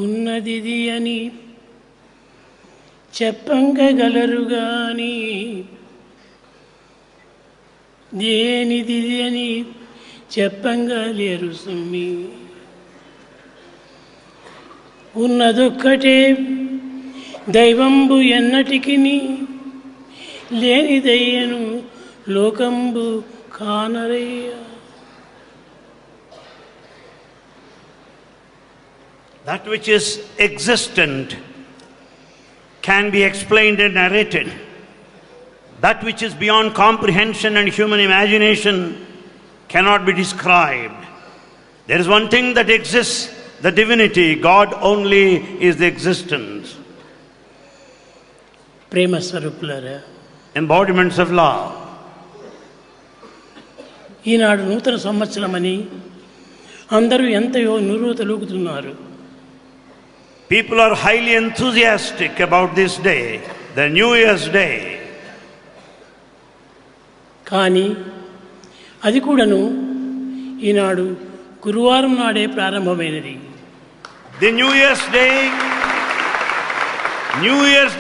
ఉన్నదిది అని చెప్పంగగలరు గాని దేనిది అని చెప్పంగా లేరు సుమ్మి. ఉన్నదొక్కటే దైవంబు ఎన్నటికిని లేనిదయ్యను లోకంబు కానరయ్య. That which is existent can be explained and narrated. That which is beyond comprehension and human imagination cannot be described. There is one thing that exists, the divinity. God only is the existence. Prema Swarupulara, embodiments of love. ఈనాడు నూతన సంవత్సరమని అందరూ ఎంతయో నురుతలుగుతున్నారు. People are highly enthusiastic about this day, the New Year's Day. కానీ అది కూడాను ఈనాడు గురువారం నాడే ప్రారంభమైనది. The New Year's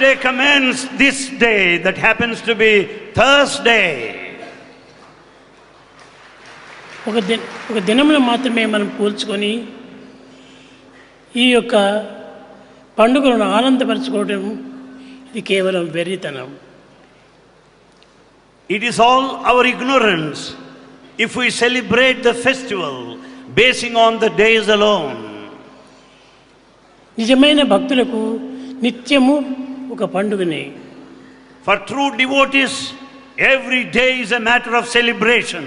Day commences this day that happens to be Thursday. ఒక దినమును మాత్రమే మనం పోల్చుకొని ఈ యొక్క పండుగలను ఆనందపరచుకోవడం ఇది కేవలం వెర్రితనం. It is all our ignorance if we celebrate the festival basing on the days alone. నిజమైన భక్తులకు నిత్యము ఒక పండుగనే. For true devotees, every day is a matter of celebration.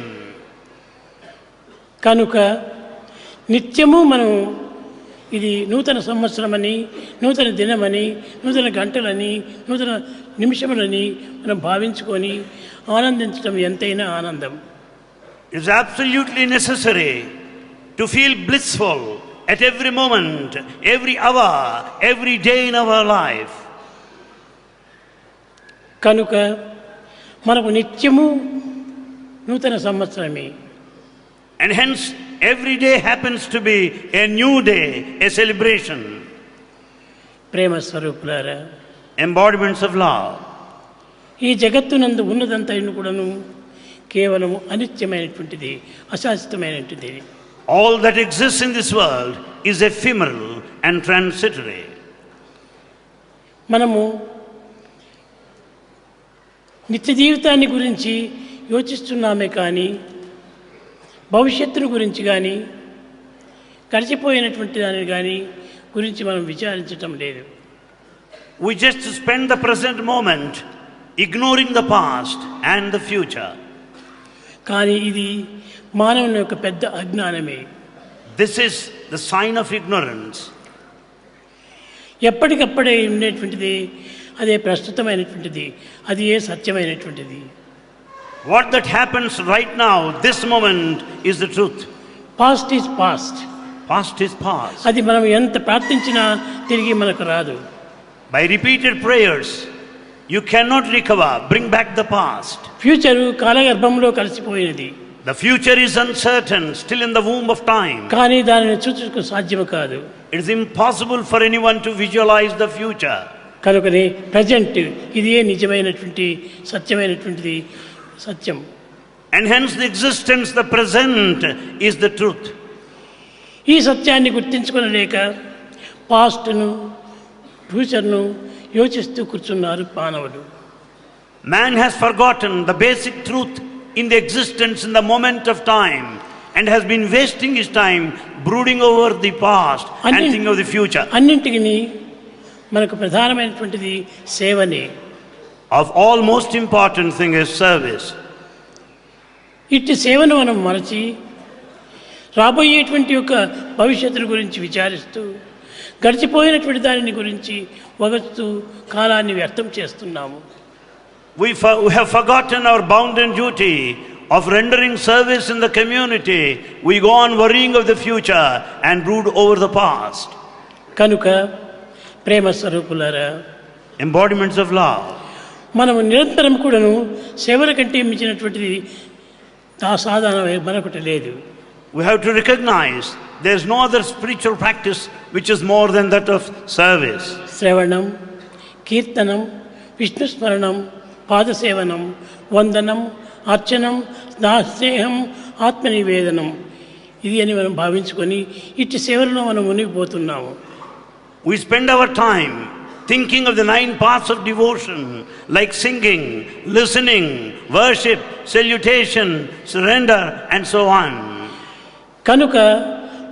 కనుక నిత్యము మనం ఇది నూతన సంవత్సరమని, నూతన దినమని, నూతన గంటలని, నూతన నిమిషములని మనం భావించుకొని ఆనందించడం ఎంతైనా ఆనందం. It is absolutely necessary to feel blissful at every moment, every hour, every day in our life. కనుక మనకు నిత్యము నూతన సంవత్సరమే. And hence every day happens to be a new day, a celebration. ప్రేమ స్వరూపులారా, embodiments of love. ఈ జగత్తునందు ఉన్నదంతైన కూడాను కేవలం అనిత్యమైనటువంటిది, అశాశ్వతమైనటువంటిది. All that exists in this world is ephemeral and transitory. మనము నిత్య జీవితాన్ని గురించి యోచిస్తున్నామే కానీ భవిష్యత్తును గురించి కానీ గడిచిపోయినటువంటి దానిని కానీ గురించి మనం విచారించటం లేదు. We just spend the present moment ignoring the past and the future. కానీ ఇది మానవుని యొక్క పెద్ద అజ్ఞానమే. This is the sign of ignorance. ఎప్పటికప్పుడే ఉండేటువంటిది అదే ప్రస్తుతమైనటువంటిది, అది ఏ సత్యమైనటువంటిది. What that happens right now, this moment, is the truth. Past is past. Past is past. అది మనం ఎంత ప్రార్థించినా తిరిగి మనకు రాదు. By repeated prayers, you cannot recover, bring back the past. Future కాలగర్భంలో కలిసిపోయినది. The future is uncertain, still in the womb of time. కానీ దానిని చూచుటకు సాధ్యం కాదు. It is impossible for anyone to visualize the future. కనుకనే ప్రజెంట్ ఇదే నిజమైనటువంటి సత్యమైనటువంటిది, సత్యం. And hence the existence, the present, is the truth. ఈ సత్యాన్ని గుర్తించుకొనలేక పాస్ట్ను, ఫ్యూచర్ను యోచిస్తూ కూర్చున్నారు మానవులు. Man has forgotten the basic truth in the existence in the moment of time and has been wasting his time brooding over the past and thinking of the future. అన్నింటికి మనకు ప్రధానమైనటువంటిది సేవనే. Of all, most important thing is service. ఇట్టి సేవను మనం మరచి రాబోయేటువంటి యొక్క భవిష్యత్తు గురించి విచారిస్తూ గడిచిపోయినటువంటి దానిని గురించి వగస్తూ కాలాన్ని వ్యర్థం చేస్తున్నాము. We have forgotten our bounden duty of rendering service in the community. We go on worrying of the future and brood over the past. కనుక ప్రేమ స్వరూపులారా, embodiments of love, మనము నిరంతరం కూడాను సేవల కంటే మించినటువంటిది సాధన మరొకటి లేదు. We have to recognize There is no other spiritual practice which is more than that of service. శ్రవణం, కీర్తనం, విష్ణుస్మరణం, పాదసేవనం, వందనం, అర్చనం, స్నేహం, ఆత్మనివేదనం, ఇది అని మనం భావించుకొని ఇట్టి సేవలలో మనం మునిగిపోతున్నాము. We spend our time thinking of the 9 paths of devotion, like singing, listening, worship, salutation, surrender, and so on. కనుక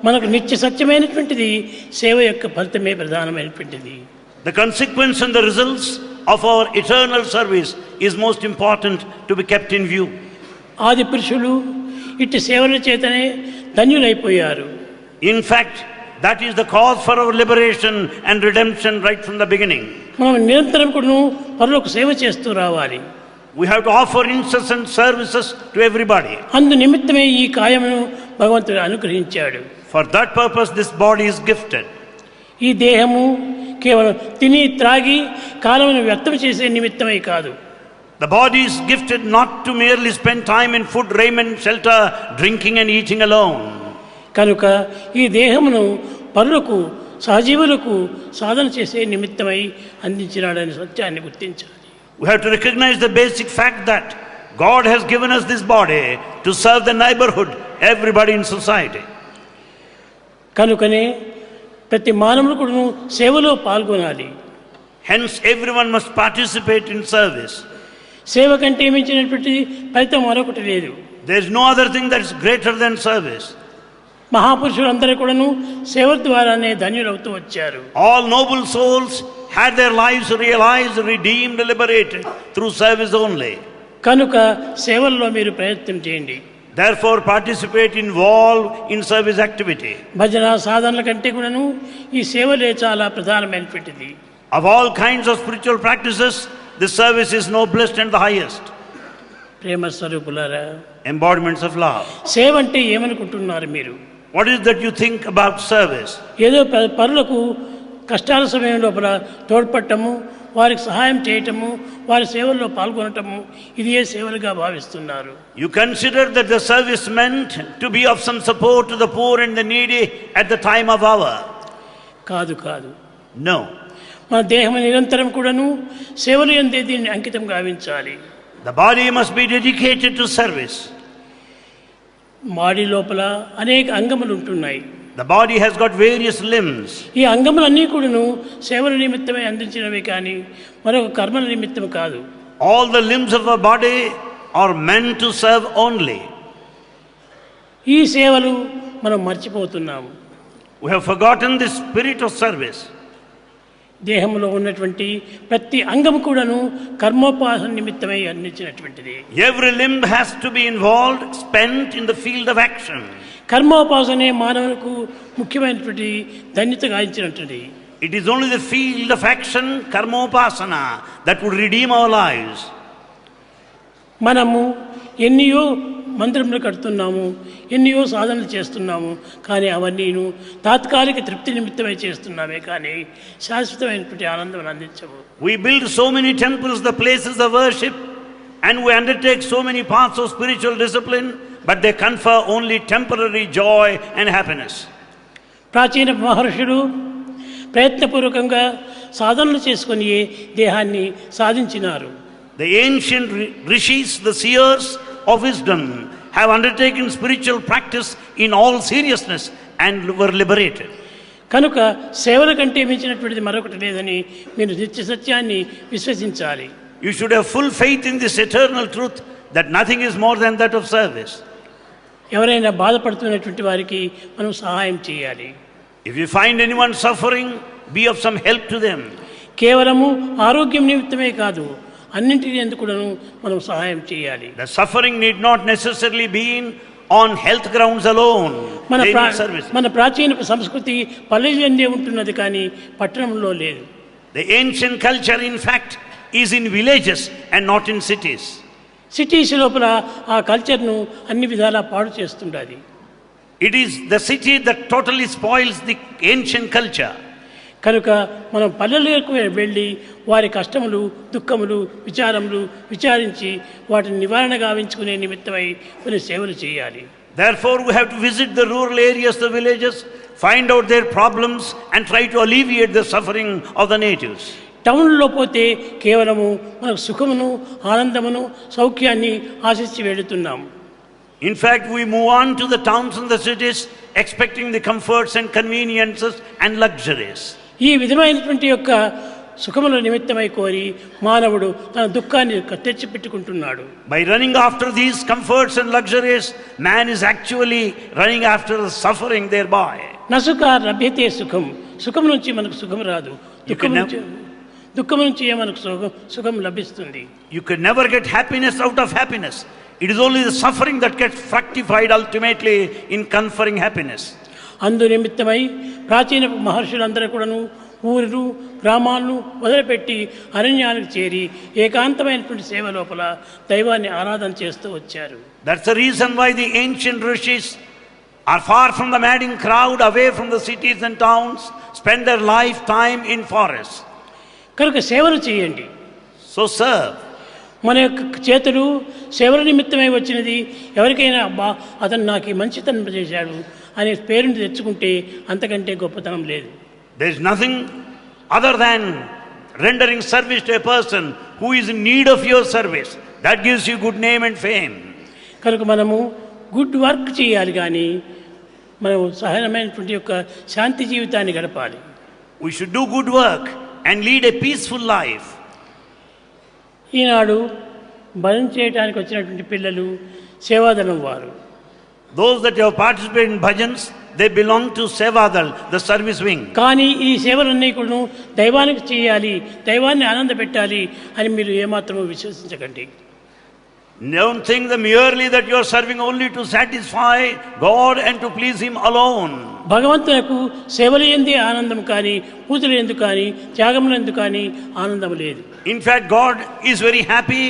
మనకు నిత్య సత్యమైనటువంటిది సేవ యొక్క ఫలితమే ప్రధానమైనటువంటిది. The consequence and the results of our eternal service is most important to be kept in view. ఆది పురుషులు ఇట్టి సేవల చేతనే ధన్యులైపోయారు. In fact, that is the cause for our liberation and redemption right from the beginning. మనం నిరంతరం కూడా పరులకు సేవ చేస్తూ రావాలి. We have to offer incessant services to everybody. అందు నిమిత్తమే ఈ కాయమును భగవంతుడు అనుగ్రహించాడు. For that purpose this body is gifted. ఈ దేహము కేవలం తిని త్రాగి కాలమును వ్యర్థం చేసే నిమిత్తమే కాదు. The body is gifted not to merely spend time in food, raiment, shelter, drinking and eating alone. కనుక ఈ దేహమును పరులకు సహజీవులకు సాధన చేసే నిమిత్తమై అందించినాడనే సత్యాన్ని గుర్తించాలి. We have to recognize the basic fact that God has given us this body to serve the neighborhood, everybody in society. కనుకనే ప్రతి మానవుడు కూడా సేవలో పాల్గొనాలి. Hence everyone must participate in service. సేవ కంటే మించినటువంటి ఫలితం మరొకటి లేదు. There is no other thing that is greater than service. మహాపురుషులందరూ కూడాను సేవ ద్వారానే ధన్యులవుతూ వచ్చారు. All noble souls had their lives realized, redeemed, liberated through service only. కనుక సేవల్లో మీరు ప్రయత్నం చేయండి. Therefore participate, involve in service activity. భజన సాధనల కంటే కూడాను ఈ సేవలే చాలా ప్రధానమైనటువంటిది. Of all kinds of spiritual practices, this service is noblest and the highest. ప్రేమ స్వరూపులారా, Embodiments of love. సేవ అంటే ఏమనుకుంటున్నారు మీరు? What is that you think about service? ఏదో పరులకు కష్టాల సమయం లోపల తోడ్పడటము, వారికి సహాయం చేయటము, వారి సేవల్లో పాల్గొనటము, ఇది ఏ సేవలుగా భావిస్తున్నారు? You consider that the service meant to be of some support to the poor and the needy at the time of hour. కాదు కాదు. No. మన దేహం నిరంతరం కూడాను సేవలు యందే దీన్ని అంకితం గావించాలి. The body must be dedicated to service. Body లోపల అనేక అంగములు ఉంటున్నాయి. The body has got various limbs. ఈ అంగములన్నీ కూడాను సేవల నిమిత్తమే అందించినవి కానీ మరొక కర్మల నిమిత్తం కాదు. All the limbs of our body are meant to serve only. ఈ సేవలు మనం మర్చిపోతున్నాము. We have forgotten the spirit of service. దేహంలో ఉన్నటువంటి ప్రతి అంగము కూడాను కర్మోపాసన నిమిత్తమై అందించినటువంటిది. Every limb has to be involved, spent in the field of action. కర్మోపాసనే మానవులకు ముఖ్యమైనటువంటి ధన్యత గాయించినటువంటిది. It is only the field of action, karmopasana, that would redeem our lives. మనము ఎన్నో మందిరములు కడుతున్నాము, ఎన్నో సాధనలు చేస్తున్నాము, కానీ అవన్నీను తాత్కాలిక తృప్తి నిమిత్తమై చేస్తున్నామే కానీ శాశ్వతమైనటువంటి ఆనందం అందించవు. We build so many temples, the places of worship, and we undertake so many paths of spiritual discipline, but they confer only temporary joy and happiness. ప్రాచీన మహర్షులు ప్రయత్నపూర్వకంగా సాధనలు చేసుకొని దేహాన్ని సాధించినారు. The ancient rishis, the seers of wisdom, have undertaken spiritual practice in all seriousness and were liberated. కనుక సేవల కంటే మించినటువంటిది మరొకటి లేదని మీరు నిత్య సత్యాన్ని విశ్వసించాలి. You should have full faith in this eternal truth that nothing is more than that of service. ఎవరైనా బాధపడుతున్నటువంటి వారికి మనం సహాయం చేయాలి. If you find anyone suffering, be of some help to them. కేవలము ఆరోగ్యం నిమిత్తమే కాదు, అన్నింటినీ ఎందుకు మనం సహాయం చేయాలి. The suffering need not necessarily be on health grounds alone. మన ప్రాచీన సంస్కృతి పల్లెందే ఉంటున్నది కానీ పట్టణంలో లేదు. The ancient culture in fact is in villages and not in cities. Cities లోపల ఆ కల్చర్ను అన్ని విధాలా పాడు చేస్తుండాలి. It is the city that totally spoils the ancient culture. కనుక మనం పల్లెలకు వెళ్ళి వారి కష్టములు, దుఃఖములు, విచారములు విచారించి వాటిని నివారణ గావించుకునే నిమిత్తమై కొన్ని సేవలు చేయాలి. Therefore, we have to visit the rural areas, the villages, find out their problems and try to alleviate the suffering of the natives. టౌన్లో పోతే కేవలము మనకు సుఖమును ఆనందమును సౌఖ్యాన్ని ఆశించి వెళుతున్నాం. In fact, we move on to the towns and the cities expecting the comforts and conveniences and luxuries. ఈ విధమైనటువంటి యొక్క సుఖముల నిమిత్తమై కోరి మానవుడు తన దుఃఖాన్ని తెచ్చిపెట్టుకుంటున్నాడు. By running after these comforts and luxuries, man is actually running after the suffering thereby. నసుఖ లభ్యతే సుఖం. సుఖం నుంచి మనకు సుఖం రాదు, దుఃఖం నుంచి మనకు సుఖం లభిస్తుంది. You can never get happiness out of happiness. It is only the suffering that gets fructified ultimately in conferring happiness. అందు నిమిత్తమై ప్రాచీన మహర్షులందరూ కూడాను ఊరు గ్రామాలను వదిలిపెట్టి అరణ్యానికి చేరి ఏకాంతమైనటువంటి సేవ లోపల దైవాన్ని ఆరాధన చేస్తూ వచ్చారు. That's the reason why the ancient rishis are far from the madding crowd, away from the cities and towns, spend their lifetime in forests. కనుక సేవలు చేయండి. So serve. మన యొక్క చేతులు సేవల నిమిత్తమై వచ్చినది. ఎవరికైనా అబ్బా అతను నాకు మంచితనం చేశాడు అనే పేరుని తెచ్చుకుంటే అంతకంటే గొప్పతనం లేదు. There is nothing other than rendering service to a person who is in need of your service. That gives you good name and fame. కనుక మనము గుడ్ వర్క్ చేయాలి, కానీ మనం సహనమైనటువంటి యొక్క శాంతి జీవితాన్ని గడపాలి. We should do good work and lead a peaceful life. ఈనాడు భజన చేయడానికి వచ్చినటువంటి పిల్లలు సేవాదళం వారు. Those that have participated in bhajans, they belong to Sevadal, the service wing. కానీ ఈ సేవలన్నీ కూడా దైవానికి చేయాలి, దైవాన్ని ఆనంద పెట్టాలి అని మీరు ఏమాత్రమూ విశ్వసించకండి. Don't think that merely that you are serving only to satisfy God and to please Him alone. భగవంతునకు సేవలు ఎందే ఆనందం కానీ, పూజలు ఎందుకు కానీ, త్యాగములు ఎందుకు కానీ ఆనందం లేదు. In fact, God is very happy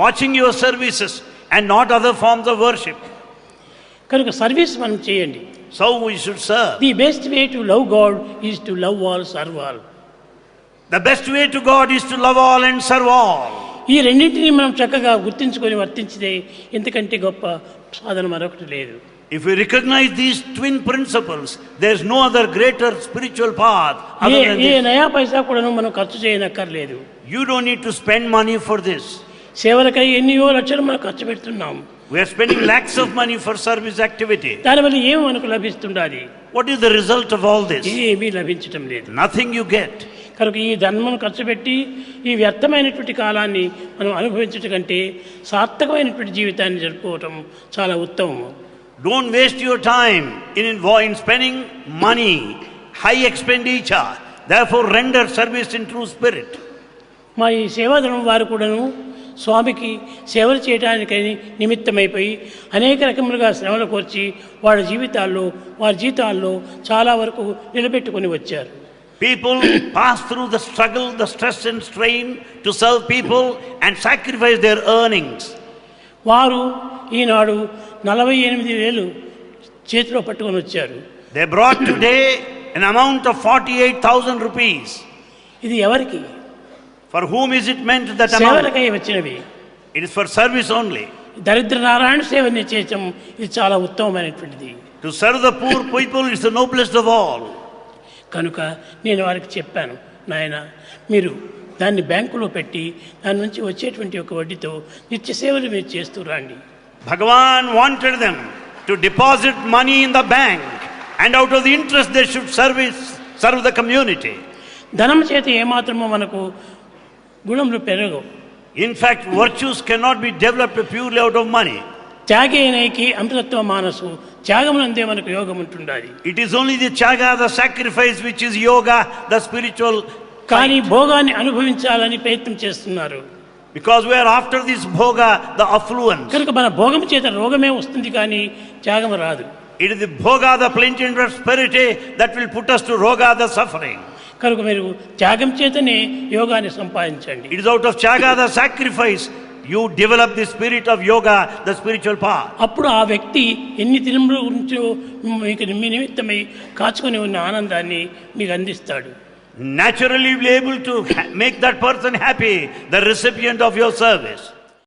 watching your services and not other forms of worship. కనుక సర్వీస్ మనం చేయండి. So we should serve. The best way to love God is to love all, serve all. The best way to God is to love all and serve all. ఈ రెండింటినీ మనం చక్కగా గుర్తించుకొని వర్తించితే ఇంతకంటే గొప్ప సాధన మరొకటి లేదు. If we recognize these twin principles, there is no other greater spiritual path other than A this. నయా పైసా కూడా మనం ఖర్చు చేయనక్కర్లేదు. You don't need to spend money for this. సేవలకై ఎన్నో లక్షలు మనం ఖర్చు పెడుతున్నాం. We are spending lakhs of money for service activity. దానివల్ల ఏమి మనకు లభిస్తుండాలి? What is the result of all this? ఏమీ లభించటం లేదు. Nothing you get. కనుక ఈ ధర్మం ఖర్చు పెట్టి ఈ వ్యర్థమైనటువంటి కాలాన్ని మనం అనుభవించటం కంటే సార్థకమైనటువంటి జీవితాన్ని జరుపుకోవటం చాలా ఉత్తమం. Don't waste your time in spending money, high expenditure. Therefore, render service in true spirit. మా ఈ సేవాదళం వారు కూడాను స్వామికి సేవలు చేయడానికని నిమిత్తమైపోయి అనేక రకములుగా శ్రమలు కోర్చి వారి జీవితాల్లో చాలా వరకు నిలబెట్టుకొని వచ్చారు. People pass through the struggle, the stress and strain to serve people and sacrifice their earnings. వారు ఈనాడు 48,000 చేతిలో పట్టుకొని వచ్చారు. They brought today an amount of 48,000 rupees. ఇది ఎవరికి? For whom is it meant, that amount? సేవలకై వచ్చినవి. It is for service only. దరిద్ర నారాయణ సేవని చేయటం ఇది చాలా ఉత్తమమైనటువంటిది. To serve the poor people is the noblest of all. కనుక నేను వారికి చెప్పాను, నాయన మీరు దాన్ని బ్యాంకులో పెట్టి దాని నుంచి వచ్చేటువంటి ఒక వడ్డీతో నిత్య సేవలు మీరు చేస్తూ రండి. Bhagavan wanted them to deposit money in the bank and out of the interest they should serve the community. ధనం చేత ఏమాత్రమో మనకు గుణములు పెరగవు. In fact, virtues cannot be developed purely out of money. త్యాగేనైకి అమృతత్వ మానసు, త్యాగమునందే మనకు యోగం ఉంటుండాలి. It is only the tyaga, the sacrifice, which is yoga, the spiritual. కానీ భోగాన్ని అనుభవించాలని ప్రయత్నం చేస్తున్నారు. Because we are after this bhoga, the affluence. కనుక మన భోగం చేత రోగమే వస్తుంది కానీ త్యాగం రాదు. It is the bhoga, the plenty and prosperity, that will put us to roga, the suffering. కనుక మీరు త్యాగం చేతనే యోగాన్ని సంపాదించండి. It is out of tyaga, the sacrifice, you develop the spirit of yoga, the spiritual path. అప్పుడు ఆ వ్యక్తి ఎన్ని దినముల గురించో మీకు నిమిత్తమై కాచుకొని ఉన్న ఆనందాన్ని మీకు అందిస్తాడు. Naturally, you will be able to make that person happy, the recipient of your service.